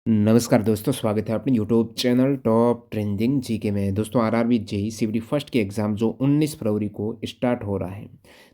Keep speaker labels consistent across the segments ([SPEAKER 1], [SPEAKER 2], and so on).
[SPEAKER 1] नमस्कार दोस्तों, स्वागत है अपने YouTube channel top trending GK में। दोस्तों आरआरबी जेई सीवीटी फर्स्ट के एग्ज़ाम जो 19 फरवरी को स्टार्ट हो रहा है,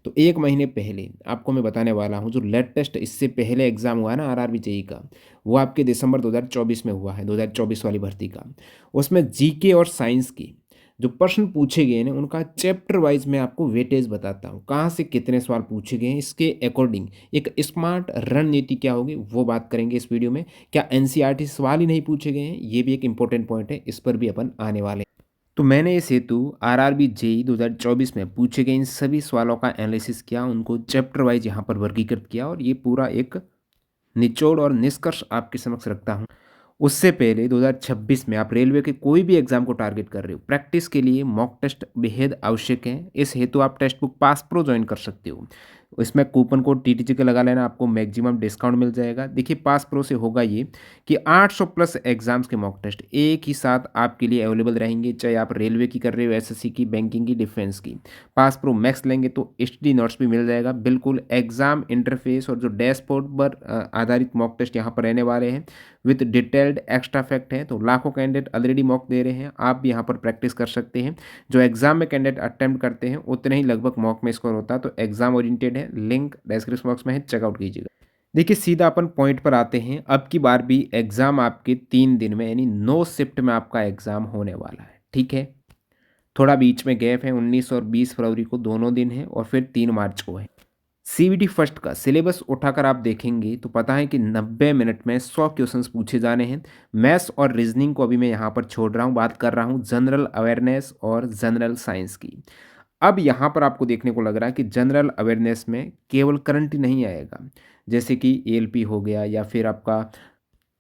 [SPEAKER 1] तो एक महीने पहले आपको मैं बताने वाला हूं जो लेटेस्ट इससे पहले एग्ज़ाम हुआ है ना आरआरबी जेई का, वो आपके दिसंबर 2024 में हुआ है, 2024 वाली भर्ती का। उसमें जीके और साइंस की जो प्रश्न पूछे गए हैं ना, उनका चैप्टर वाइज मैं आपको वेटेज बताता हूँ, कहाँ से कितने सवाल पूछे गए हैं, इसके अकॉर्डिंग एक स्मार्ट रणनीति क्या होगी वो बात करेंगे इस वीडियो में। क्या एनसीईआरटी सवाल ही नहीं पूछे गए हैं, ये भी एक इंपॉर्टेंट पॉइंट है, इस पर भी अपन आने वाले हैं। तो मैंने इस हेतु आरआरबी जेई 2024 में पूछे गए इन सभी सवालों का एनालिसिस किया, उनको चैप्टर वाइज यहाँ पर वर्गीकृत किया और ये पूरा एक निचोड़ और निष्कर्ष आपके समक्ष रखता हूँ। उससे पहले 2026 में आप रेलवे के कोई भी एग्जाम को टारगेट कर रहे हो, प्रैक्टिस के लिए मॉक टेस्ट बेहद आवश्यक है। इस हेतु आप text book pass pro join कर सकते हो। इसमें कूपन कोड टीटीजी का लगा लेना, आपको मैक्सिमम डिस्काउंट मिल जाएगा। देखिए पास प्रो से होगा ये कि 800 प्लस एग्जाम्स के मॉक टेस्ट एक ही साथ आपके लिए अवेलेबल रहेंगे, चाहे आप रेलवे की कर रहे हो, एसएससी की, बैंकिंग की, डिफेंस की। पास प्रो मैक्स लेंगे तो एचडी नोट्स भी मिल जाएगा। बिल्कुल एग्जाम इंटरफेस और जो डैशबोर्ड पर आधारित मॉक टेस्ट यहाँ पर रहने वाले हैं विद डिटेल्ड एक्स्ट्रा फैक्ट है। तो लाखों कैंडिडेट ऑलरेडी मॉक दे रहे हैं, आप भी यहाँ पर प्रैक्टिस कर सकते हैं। जो एग्जाम में कैंडिडेट अटेम्प्ट करते हैं उतने ही लगभग मॉक में स्कोर होता है। तो एग्जाम ओरिएंटेड है, लिंक डिस्क्रिप्शन बॉक्स में है, चेकआउट कीजिएगा। देखिए सीधा अपन पॉइंट पर आते हैं। अब की बार भी एग्जाम आपके 3 दिन में यानी 9 शिफ्ट में आपका एग्जाम होने वाला है, ठीक है। थोड़ा बीच में गैप है, 19 और 20 फरवरी को दोनों दिन है और फिर 3 मार्च को है। सीवीटी फर्स्ट का सिलेबस उठाकर आप देखेंगे तो पता है कि 90 मिनट में 100 क्वेश्चंस पूछे जाने हैं। मैथ्स और रीजनिंग को अभी मैं यहाँ पर छोड़ रहा हूँ, बात कर रहा हूँ जनरल अवेयरनेस और जनरल साइंस की। अब यहाँ पर आपको देखने को लग रहा है कि जनरल अवेयरनेस में केवल करंट ही नहीं आएगा, जैसे कि एएलपी हो गया या फिर आपका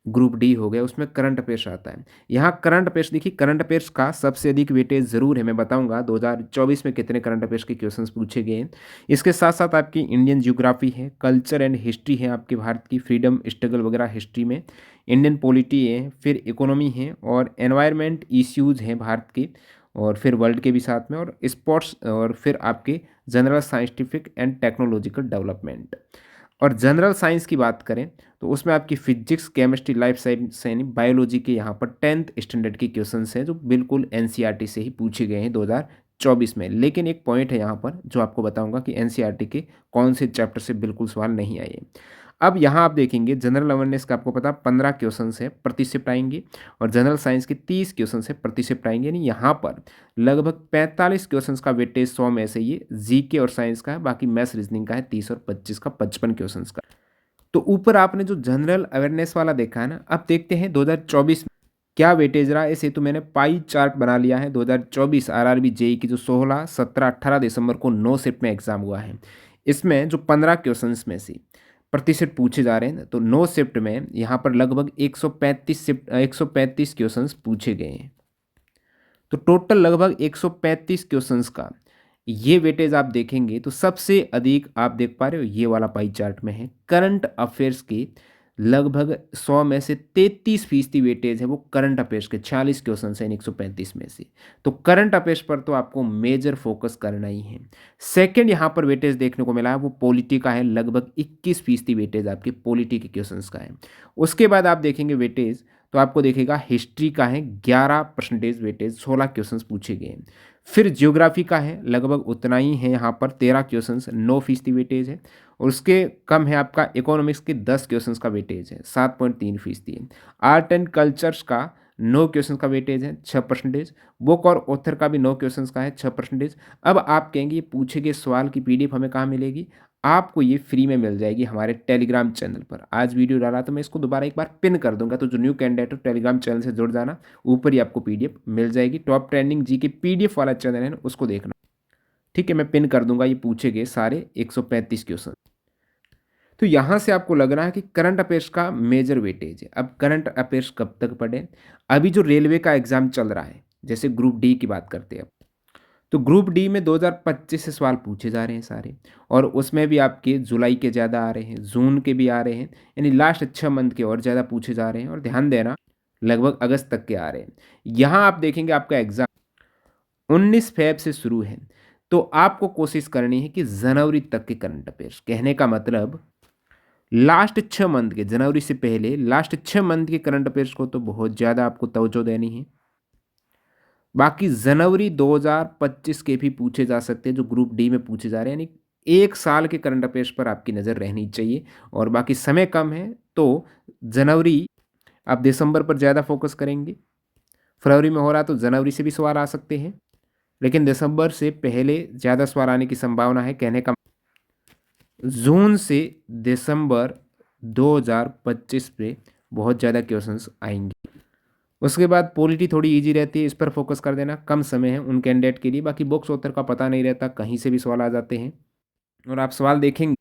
[SPEAKER 1] ग्रुप डी हो गया, उसमें करंट अफेयर्स आता है। यहाँ करंट अफेयर्स देखिए, करंट अफेयर्स का सबसे अधिक वेटेज ज़रूर है, मैं बताऊंगा 2024 में कितने करंट अफेयर्स के क्वेश्चंस पूछे गए हैं। इसके साथ साथ आपकी इंडियन ज्योग्राफी है, कल्चर एंड हिस्ट्री है, आपके भारत की फ्रीडम स्ट्रगल वगैरह हिस्ट्री में, इंडियन पॉलिटी है, फिर इकोनॉमी है और एनवायरमेंट इश्यूज़ हैं भारत के और फिर वर्ल्ड के भी साथ में, और स्पोर्ट्स, और फिर आपके general scientific and technological development. और जनरल साइंस की बात करें तो उसमें आपकी फिजिक्स, केमिस्ट्री, लाइफ साइंस यानी बायोलॉजी के यहाँ पर 10th स्टैंडर्ड के क्वेश्चंस हैं जो बिल्कुल एनसीईआरटी से ही पूछे गए हैं 2024 में। लेकिन एक पॉइंट है यहाँ पर जो आपको बताऊंगा कि एनसीईआरटी के कौन से चैप्टर से बिल्कुल सवाल नहीं आए। अब यहाँ आप देखेंगे जनरल अवेयरनेस का आपको पता 15 क्वेश्चंस है, प्रति शिफ्ट आएंगे, और जनरल साइंस के 30 क्वेश्चंस है, प्रति शिफ्ट आएंगे। यानी यहाँ पर लगभग 45 क्वेश्चंस का वेटेज 100 में से ये जीके और साइंस का है, बाकी मैथ्स रीजनिंग का है 30 और 25 का 55 क्वेश्चंस का। तो ऊपर आपने जो जनरल अवेयरनेस वाला देखा है ना, अब देखते हैं 2024 में क्या वेटेज रहा। इसे तो मैंने पाई चार्ट बना लिया है। 2024 आरआरबी जेई की जो 16, 17, 18 दिसंबर को 9 शिफ्ट में एग्जाम हुआ है, इसमें जो 15 क्वेश्चंस में से प्रतिशत पूछे जा रहे हैं, तो 9 शिफ्ट में यहाँ पर लगभग 135 क्वेश्चंस पूछे गए हैं। तो टोटल लगभग 135 क्वेश्चंस का ये वेटेज आप देखेंगे तो सबसे अधिक आप देख पा रहे हो ये वाला पाई चार्ट में है। करंट अफेयर्स के लगभग 100 में से 33% वेटेज है वो करंट अफेयर्स के, 46 क्वेश्चन हैं 135 में से। तो करंट अफेयर्स पर तो आपको मेजर फोकस करना ही है। सेकंड यहाँ पर वेटेज देखने को मिला है वो पॉलिटी का है, लगभग 21% वेटेज आपके पॉलिटी के क्वेश्चंस का है। उसके बाद आप देखेंगे वेटेज तो आपको देखेगा हिस्ट्री का है 11% वेटेज, 16 क्वेश्चंस पूछे गए हैं। फिर ज्योग्राफी का है लगभग उतना ही है, यहाँ पर 13 क्वेश्चंस, 9% वेटेज है। और उसके कम है आपका इकोनॉमिक्स के 10 क्वेश्चंस का वेटेज है, 7.3% है। आर्ट एंड कल्चर्स का 9 क्वेश्चन का वेटेज है, 6%। बुक और ऑथर का भी 9 क्वेश्चंस का है, 6%। अब आप कहेंगे ये पूछे गए सवाल की पीडीएफ हमें कहाँ मिलेगी? आपको ये फ्री में मिल जाएगी हमारे टेलीग्राम चैनल पर। आज वीडियो डाला तो मैं इसको दोबारा एक बार पिन कर दूंगा, तो जो न्यू कैंडिडेट हो टेलीग्राम चैनल से जुड़ जाना, ऊपर ही आपको पीडीएफ मिल जाएगी। टॉप ट्रेंडिंग जी के पीडीएफ वाला चैनल है ना, उसको देखना, ठीक है। मैं पिन कर दूंगा ये पूछे गए सारे 135 क्वेश्चन। तो यहाँ से आपको लग रहा है कि करंट अफेयर्स का मेजर वेटेज है। अब करंट अफेयर्स कब तक पढ़े? अभी जो रेलवे का एग्जाम चल रहा है, जैसे ग्रुप डी की बात करते हैं, तो ग्रुप डी में 2025 से सवाल पूछे जा रहे हैं सारे, और उसमें भी आपके जुलाई के ज़्यादा आ रहे हैं, जून के भी आ रहे हैं, यानी लास्ट 6 मंथ के और ज़्यादा पूछे जा रहे हैं। और ध्यान देना लगभग अगस्त तक के आ रहे हैं। यहाँ आप देखेंगे आपका एग्जाम 19 फेब से शुरू है, तो आपको कोशिश करनी है कि जनवरी तक के करंट अफेयर्स, कहने का मतलब लास्ट 6 मंथ के, जनवरी से पहले लास्ट 6 मंथ के करंट अफेयर्स को तो बहुत ज़्यादा आपको तवज्जो देनी है। बाकी जनवरी 2025 के भी पूछे जा सकते हैं, जो ग्रुप डी में पूछे जा रहे हैं, यानी 1 साल के करंट अफेयर्स पर आपकी नज़र रहनी चाहिए। और बाकी समय कम है, तो जनवरी, आप दिसंबर पर ज़्यादा फोकस करेंगे। फरवरी में हो रहा तो जनवरी से भी सवाल आ सकते हैं, लेकिन दिसंबर से पहले ज़्यादा सवाल आने की संभावना है। कहने का जून से दिसंबर 2025 पे बहुत ज़्यादा क्वेश्चंस आएंगे। उसके बाद पॉलिटी थोड़ी इजी रहती है, इस पर फोकस कर देना, कम समय है उन कैंडिडेट के लिए। बाकी बुक्स ऑथर का पता नहीं रहता, कहीं से भी सवाल आ जाते हैं, और आप सवाल देखेंगे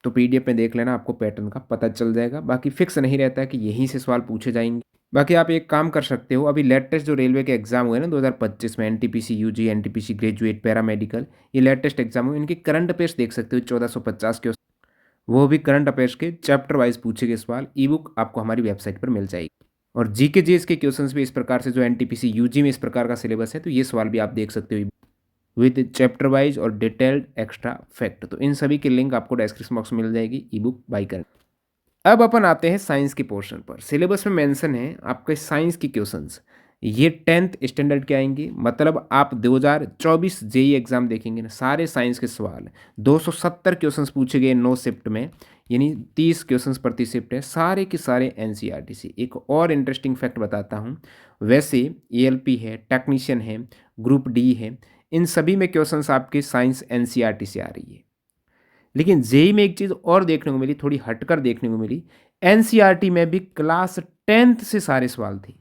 [SPEAKER 1] तो पीडीएफ में देख लेना, आपको पैटर्न का पता चल जाएगा। बाकी फिक्स नहीं रहता है कि यहीं से सवाल पूछे जाएंगे। बाकी आप एक काम कर सकते हो, अभी लेटेस्ट जो रेलवे के एग्जाम हुए ना 2025 में, NTPC UG, NTPC graduate, paramedical, ये लेटेस्ट एग्जाम हुए, इनके करंट अफेयर्स देख सकते हो 1450 के, वो भी करंट अफेयर्स के चैप्टर वाइज पूछे गए सवाल। ई बुक आपको हमारी वेबसाइट पर मिल जाएगी। और जीके जीएस के क्वेश्चंस भी इस प्रकार से, जो एनटीपीसी यूजी में इस प्रकार का सिलेबस है, तो ये सवाल भी आप देख सकते हो विद चैप्टर वाइज और डिटेल्ड एक्स्ट्रा फैक्ट। तो इन सभी की लिंक आपको डिस्क्रिप्शन बॉक्स में मिल जाएगी, ई बुक बाई करना। अब अपन आते हैं साइंस के पोर्शन पर। सिलेबस में मेंशन है आपके साइंस की क्वेश्चंस, ये 10th स्टैंडर्ड के आएंगे। मतलब आप 2024 जेई एग्जाम देखेंगे ना, सारे साइंस के सवाल 270 क्वेश्चंस पूछे गए 9 शिफ्ट में, यानी 30 क्वेश्चंस प्रति शिफ्ट है, सारे के सारे एनसीईआरटी से। एक और इंटरेस्टिंग फैक्ट बताता हूँ, वैसे एएलपी है, टेक्नीशियन है, ग्रुप डी है, इन सभी में क्वेश्चंस आपके साइंस एनसीईआरटी से आ रही है। लेकिन जेई में एक चीज़ और देखने को मिली, थोड़ी हटकर देखने को मिली, एनसीईआरटी में भी क्लास 10th से सारे सवाल थे,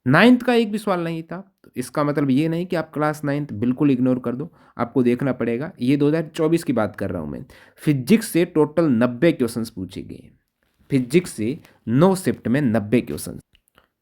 [SPEAKER 1] 9th का एक भी सवाल नहीं था। तो इसका मतलब ये नहीं कि आप क्लास 9th बिल्कुल इग्नोर कर दो, आपको देखना पड़ेगा। ये 2024 की बात कर रहा हूँ मैं। फिजिक्स से टोटल 90 क्वेश्चंस पूछे गए, फिजिक्स से 9 शिफ्ट में 90 क्वेश्चंस,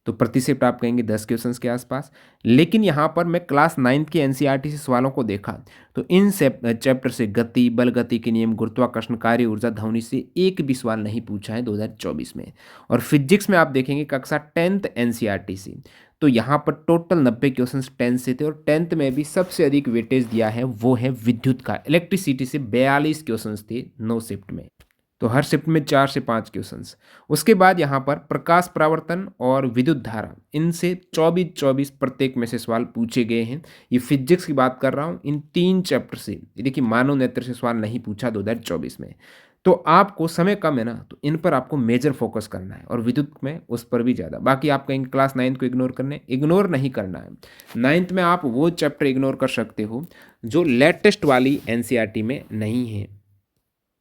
[SPEAKER 1] तो प्रति शिफ्ट आप कहेंगे 10 क्वेश्चंस के आसपास। लेकिन यहाँ पर मैं क्लास 9th की एनसीईआरटी से सवालों को देखा, तो इन चैप्टर से गति, बल गति के नियम, गुरुत्वाकर्षण, कार्य ऊर्जा, ध्वनि से एक भी सवाल नहीं पूछा है 2024 में। और फिजिक्स में आप देखेंगे कक्षा 10th एनसीईआरटी से, तो यहाँ पर टोटल 90 क्वेश्चंस 10 से थे। और 10th में भी सबसे अधिक वेटेज दिया है वो है विद्युत का, इलेक्ट्रिसिटी से 42 क्वेश्चंस थे 9 शिफ्ट में, तो हर शिफ्ट में 4 से 5 क्वेश्चंस। उसके बाद यहाँ पर प्रकाश परावर्तन और विद्युत धारा, इनसे 24-24 प्रत्येक में से सवाल पूछे गए हैं। ये फिजिक्स की बात कर रहा हूँ, इन 3 चैप्टर से। ये देखिए, मानव नेत्र से सवाल नहीं पूछा 2024 में, तो आपको समय कम है ना, तो इन पर आपको मेजर फोकस करना है, और विद्युत में उस पर भी ज़्यादा। बाकी आप कहेंगे क्लास 9th को इग्नोर नहीं करना है। 9th में आप वो चैप्टर इग्नोर कर सकते हो जो लेटेस्ट वाली एनसीईआरटी में नहीं है।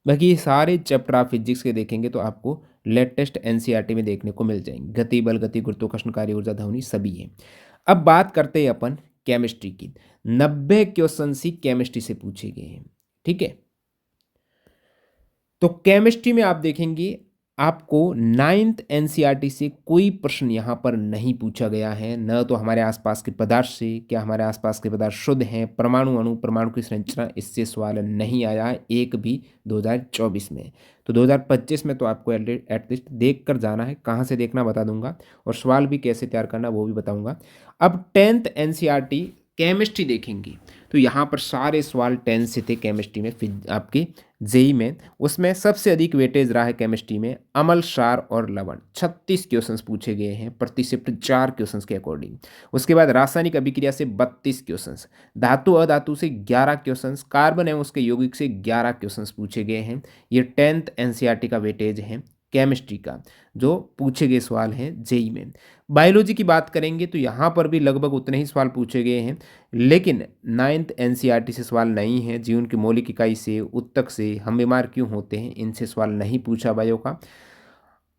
[SPEAKER 1] बाकी ये सारे चैप्टर आप फिजिक्स के देखेंगे तो आपको लेटेस्ट एनसीईआरटी में देखने को मिल जाएंगे। गति, बल गति, गुरुत्वाकर्षण, कार्य ऊर्जा, ध्वनि सभी है। अब बात करते हैं अपन केमिस्ट्री की। 90 क्वेश्चन ही केमिस्ट्री से पूछे गए हैं, ठीक है। तो केमिस्ट्री में आप देखेंगे आपको 9th एनसीईआरटी से कोई प्रश्न यहाँ पर नहीं पूछा गया है, न तो हमारे आसपास के पदार्थ से, क्या हमारे आसपास के पदार्थ शुद्ध हैं, परमाणु, अणु, परमाणु की संरचना, इससे सवाल नहीं आया है एक भी 2024 में। तो 2025 में तो आपको एटलीस्ट देख कर जाना है, कहाँ से देखना बता दूंगा, और सवाल भी कैसे तैयार करना वो भी बताऊंगा। अब 10th एनसीईआरटी केमिस्ट्री देखेंगे, तो यहाँ पर सारे सवाल 10 से थे केमिस्ट्री में, फिर आपके जेई में। उसमें सबसे अधिक वेटेज रहा है केमिस्ट्री में अम्ल, क्षार और लवण, 36 क्वेश्चंस पूछे गए हैं प्रति शिफ्ट 4 क्वेश्चंस के अकॉर्डिंग। उसके बाद रासायनिक अभिक्रिया से 32 क्वेश्चंस, धातु अधातु से 11 क्वेश्चंस, कार्बन एवं उसके यौगिक से 11 क्वेश्चंस पूछे गए हैं। ये 10th एनसीईआरटी का वेटेज है केमिस्ट्री का, जो पूछे गए सवाल हैं जेई में। बायोलॉजी की बात करेंगे तो यहाँ पर भी लगभग उतने ही सवाल पूछे गए हैं, लेकिन 9th एनसीईआरटी से सवाल नहीं है। जीवन की मौलिक इकाई से, उत्तक से, हम बीमार क्यों होते हैं, इनसे सवाल नहीं पूछा बायो का।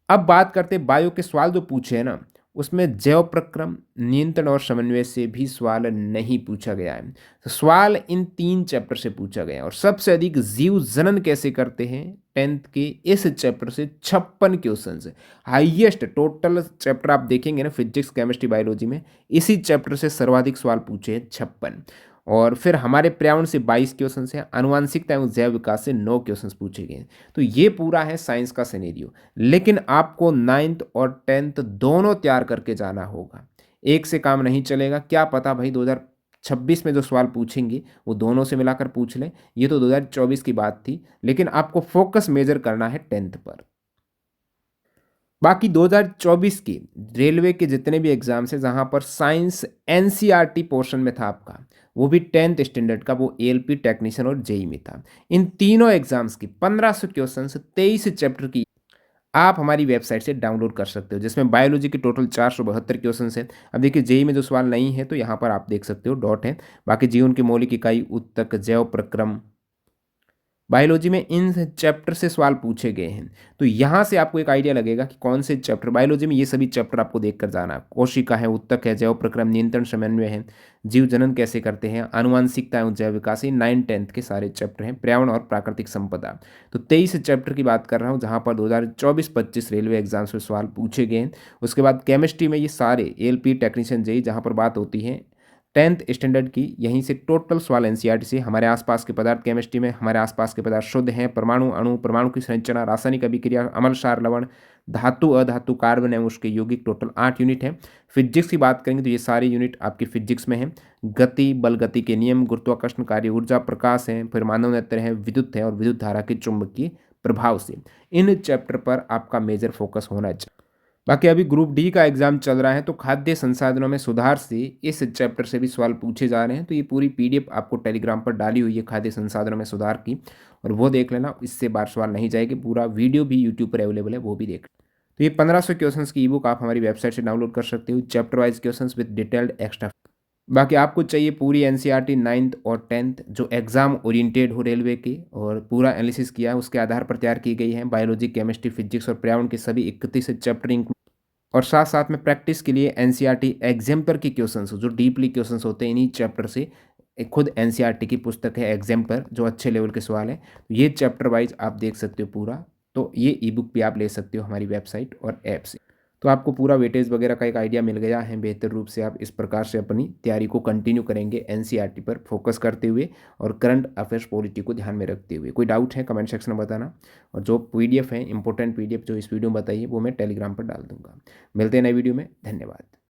[SPEAKER 1] अब बात करते हैं बायो के सवाल जो पूछे हैं ना, उसमें जैव प्रक्रम, नियंत्रण और समन्वय से भी सवाल नहीं पूछा गया है। तो सवाल इन 3 चैप्टर से पूछा गया है। और सबसे अधिक जीव जनन कैसे करते हैं 10th के इस चैप्टर से 56 क्वेश्चन, हाईएस्ट टोटल चैप्टर आप देखेंगे ना फिजिक्स, केमिस्ट्री, बायोलॉजी में, इसी चैप्टर से सर्वाधिक सवाल पूछे हैं 56। और फिर हमारे पर्यावरण से 22 क्वेश्चन है, आनुवांशिकता एवं जैव विकास से 9 क्वेश्चन पूछे गए हैं। तो ये पूरा है साइंस का सिनेरियो। लेकिन आपको 9th और 10th दोनों तैयार करके जाना होगा, एक से काम नहीं चलेगा। क्या पता भाई 2026 में जो सवाल पूछेंगे वो दोनों से मिलाकर पूछ लें, ये तो 2024 की बात थी। लेकिन आपको फोकस मेजर करना है 10th पर। बाकी 2024 की रेलवे के जितने भी एग्ज़ाम्स हैं जहाँ पर साइंस एनसीईआरटी पोर्शन में था आपका, वो भी 10th स्टैंडर्ड का, वो एएलपी टेक्नीशियन और जेईई में था। इन तीनों एग्ज़ाम्स की 1500 क्वेश्चंस 23 चैप्टर की आप हमारी वेबसाइट से डाउनलोड कर सकते हो, जिसमें बायोलॉजी के टोटल 472 क्वेश्चंस हैं। अब देखिए जेईई में जो सवाल नहीं है तो यहाँ पर आप देख सकते हो डॉट है। बाकी जीवन की मौलिक इकाई, ऊतक, जैव प्रक्रम, बायोलॉजी में इन चैप्टर से सवाल पूछे गए हैं। तो यहाँ से आपको एक आइडिया लगेगा कि कौन से चैप्टर, बायोलॉजी में ये सभी चैप्टर आपको देखकर जाना है। कोशिका है, ऊतक है, जैव प्रक्रम, नियंत्रण समन्वय है, जीव जनन कैसे करते हैं, आनुवांशिकता एवं जैव विकास, ये 9th-10th के सारे चैप्टर हैं। पर्यावरण और प्राकृतिक संपदा, तो 23 चैप्टर की बात कर रहा हूँ जहाँ पर 2024-25 रेलवे एग्जाम्स में सवाल पूछे गए हैं। उसके बाद केमिस्ट्री में ये सारे एएलपी टेक्नीशियन जेईई जहाँ पर बात होती है 10th स्टैंडर्ड की, यहीं से टोटल सवाल एनसीईआरटी से। हमारे आसपास के पदार्थ, केमिस्ट्री में हमारे आसपास के पदार्थ शुद्ध हैं, परमाणु, अणु, परमाणु की संरचना, रासायनिक अभिक्रिया, अम्ल, क्षार, लवण, धातु, अधातु, कार्बन एवं उसके यौगिक, टोटल 8 यूनिट है। फिजिक्स की बात करेंगे तो ये सारे यूनिट आपकी फिजिक्स में हैं। गति, बल, गति के नियम, गुरुत्वाकर्षण कार्य, ऊर्जा, प्रकाश है, फिर मानव नेत्र है, विद्युत है और विद्युत धारा के चुंबकीय प्रभाव से। इन चैप्टर पर आपका मेजर फोकस होना चाहिए। बाकी अभी ग्रुप डी का एग्जाम चल रहा है तो खाद्य संसाधनों में सुधार से इस चैप्टर से भी सवाल पूछे जा रहे हैं। तो ये पूरी पीडीएफ आपको टेलीग्राम पर डाली हुई है खाद्य संसाधनों में सुधार की, और वो देख लेना, इससे बार सवाल नहीं जाएगी। पूरा वीडियो भी यूट्यूब पर अवेलेबल है, वो भी देख। तो ये 1500 क्वेश्चंस की ई बुक आप हमारी वेबसाइट से डाउनलोड कर सकते हो, chapter wise questions with detailed extra. बाकी आपको चाहिए पूरी एनसीईआरटी 9th और 10th जो एग्ज़ाम ओरिएंटेड हो रेलवे की, और पूरा एनालिसिस किया है, उसके आधार पर तैयार की गई है। बायोलॉजी, केमिस्ट्री, फिजिक्स और पर्यावरण के सभी 31 चैप्टर इंक्लूड, और साथ साथ में प्रैक्टिस के लिए एनसीईआरटी एग्जाम्पलर की क्वेश्चंस, जो डीपली क्वेश्चंस होते हैं इन्हीं चैप्टर से। एक खुद एनसीईआरटी की पुस्तक है एग्जाम्पलर, जो अच्छे लेवल के सवाल हैं। ये चैप्टर वाइज आप देख सकते हो पूरा। तो ये ई बुक भी आप ले सकते हो हमारी वेबसाइट और ऐप से। तो आपको पूरा वेटेज वगैरह का एक आइडिया मिल गया है। बेहतर रूप से आप इस प्रकार से अपनी तैयारी को कंटिन्यू करेंगे एनसीईआरटी पर फोकस करते हुए और करंट अफेयर्स पॉलिटी को ध्यान में रखते हुए। कोई डाउट है कमेंट सेक्शन में बताना, और जो पीडीएफ है, इंपॉर्टेंट पीडीएफ जो इस वीडियो में बताइए, वो मैं टेलीग्राम पर डाल दूंगा। मिलते हैं नए वीडियो में, धन्यवाद।